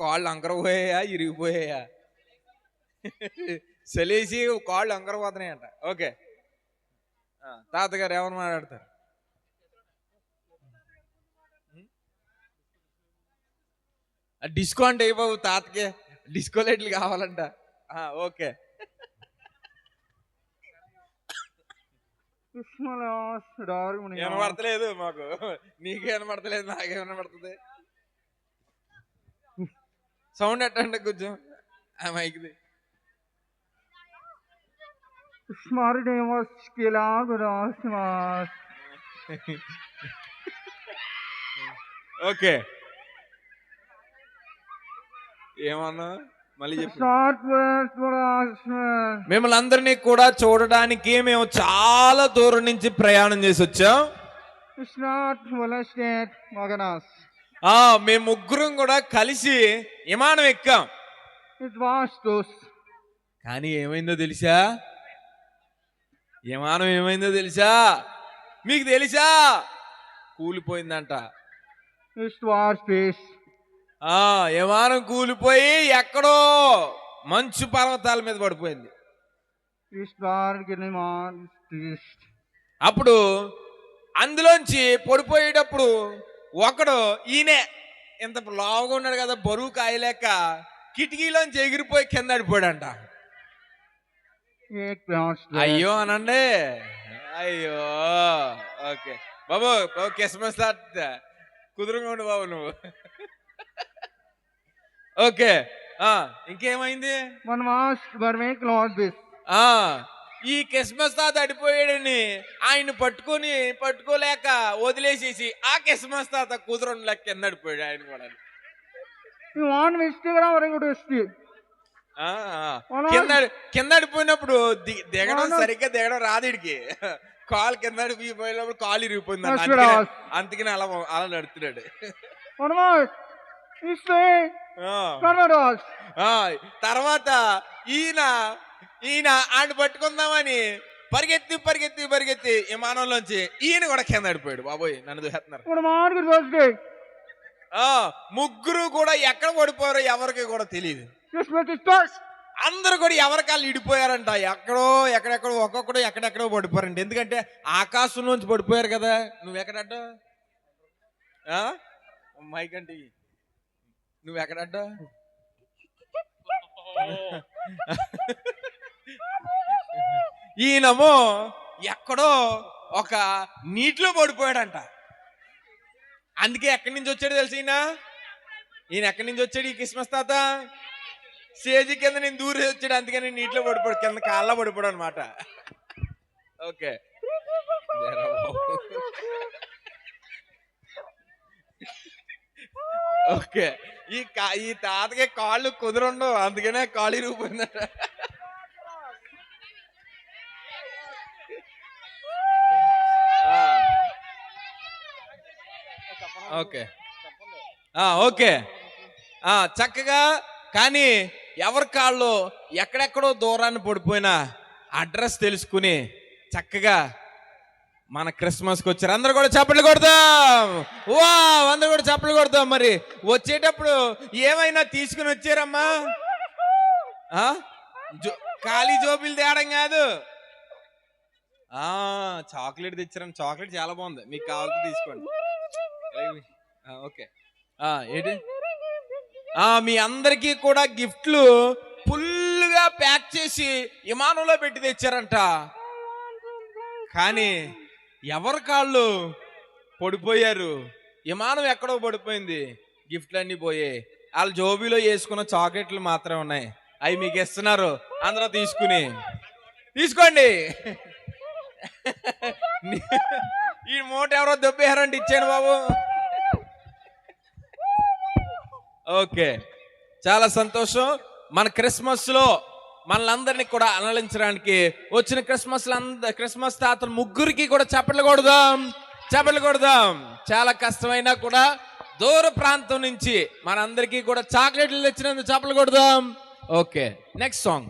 కాళ్ళు అంకరపోయాయా ఇరిగిపోయాయా చలేసి కాళ్ళు అంకరపోతున్నాయంట. ఓకే తాతగారు ఎవరు మాట్లాడతారు? డిస్కౌంట్ అయిపోవు తాతకే, డిస్కో లైట్లు కావాలంట. ఓకే వినపడతలేదు మాకు, నీకే వినపడతలేదు, నాకే వినపడుతుంది. సౌండ్ ఎట్టండి కొంచెం ఆ మైక్ది. ఓకే ఏమన్నా మళ్ళీ చెప్పు. మిమ్మల్ని అందరినీ కూడా చూడడానికి మేము చాలా దూరం నుంచి ప్రయాణం చేసి వచ్చాం. మేము ముగ్గురం కూడా కలిసి విమానం ఎక్కాం. కానీ ఏమైందో తెలుసా? విమానం ఏమైందో తెలుసా? మీకు తెలుసా? కూలిపోయిందంట. విమానం కూలిపోయి ఎక్కడో మంచు పర్వతాల మీద పడిపోయింది. అప్పుడు అందులోంచి పడిపోయేటప్పుడు ఒకడు ఈయనే ఇంత లావుగా ఉన్నాడు కదా, బరువు కాయలేక కిటికీలోంచి ఎగిరిపోయి కింద పడిపోయాడంట. అయ్యో అనండి, అయ్యో. ఓకే బాబు, క్రిస్మస్ కుదురుకోండి బాబు నువ్వు. ఓకే ఇంకేమైంది? ఈ క్రిస్మస్ తాత అడిపోయాడని ఆయన పట్టుకోలేక వదిలేసేసి ఆ క్రిస్మస్ తాత కుదురుండలే కింద అడిపోయాడు. ఆయన కూడా కింద అడిపోయినప్పుడు దిగడం సరిగ్గా దిగడం రాదుడికి. కాలు కింద అడిపోయినప్పుడు కాలు ఇరిగిపోయింది, అందుకని అలా అలా నడుతున్నాడు. తర్వాత ఈయన ఆయన పట్టుకుందామని పరిగెత్తి విమానంలోంచి ఈయన కూడా కింద పడిపోయాడు. బాబోయ్ నన్ను చూస్తున్నారు. ముగ్గురు కూడా ఎక్కడ పడిపోయారో ఎవరికి కూడా తెలియదు. అందరూ కూడా ఎవరికాళ్ళు ఇడిపోయారంట. ఎక్కడెక్కడో ఒక్కొక్కడు ఎక్కడెక్కడో పడిపోయారంట. ఎందుకంటే ఆకాశంలోంచి పడిపోయారు కదా. నువ్వెక్కడడ్డ మైక్ అంటే నువ్వెక్కడడ్డ? ఈయనమో ఎక్కడో ఒక నీటిలో పడిపోయాడంట. అందుకే ఎక్కడి నుంచి వచ్చాడు తెలుసు ఈయన ఎక్కడి నుంచి వచ్చాడు? ఈ క్రిస్మస్ తాత స్టేజీ కింద నేను దూరం వచ్చాడు, అందుకని నీటిలో పడిపోయాడు, కింద కాళ్ళ పడిపోయాడు అనమాట. ఓకే ఓకే ఈ తాతకి కాళ్ళు కుదురుండవు, అందుకనే కాళ్ళు ఇరిగిపోయిందట. ఓకే ఓకే చక్కగా. కానీ ఎవరి కాళ్ళు ఎక్కడెక్కడో దూరాన్ని పడిపోయినా అడ్రస్ తెలుసుకుని చక్కగా మన క్రిస్మస్కి వచ్చారు. అందరూ కూడా చప్పట్లు కొడతాం. అందరూ కూడా చప్పట్లు కొడతాం. మరి వచ్చేటప్పుడు ఏమైనా తీసుకుని వచ్చారమ్మా? ఖాళీ జోబీలు తేడం కాదు, చాక్లెట్ తెచ్చారని. చాక్లెట్ చాలా బాగుంది, మీకు కావాలంటే తీసుకోండి. ఓకే ఏంటి? మీ అందరికీ కూడా గిఫ్ట్లు ఫుల్గా ప్యాక్ చేసి విమానంలో పెట్టి తెచ్చారంట. కానీ ఎవరి కాళ్ళు పడిపోయారు, విమానం ఎక్కడో పడిపోయింది, గిఫ్ట్లు అన్నీ పోయాయి. వాళ్ళ జోబీలో వేసుకున్న చాక్లెట్లు మాత్రమే ఉన్నాయి. అవి మీకు ఇస్తున్నారు, అందరూ తీసుకోండి. ఈ మూట ఎవరో దొబ్బేయారంటే ఇచ్చాను బాబు. ఓకే చాలా సంతోషం. మన క్రిస్మస్లో మనలందరినీ కూడా అలరించడానికి వచ్చిన క్రిస్మస్ తాతలు ముగ్గురికి కూడా చప్పట్లు కొడదాం. చాలా కష్టమైనా కూడా దూర ప్రాంతం నుంచి మనందరికీ కూడా చాక్లెట్లు తెచ్చినందుకు చప్పట్లు కొడదాం. Okay next song.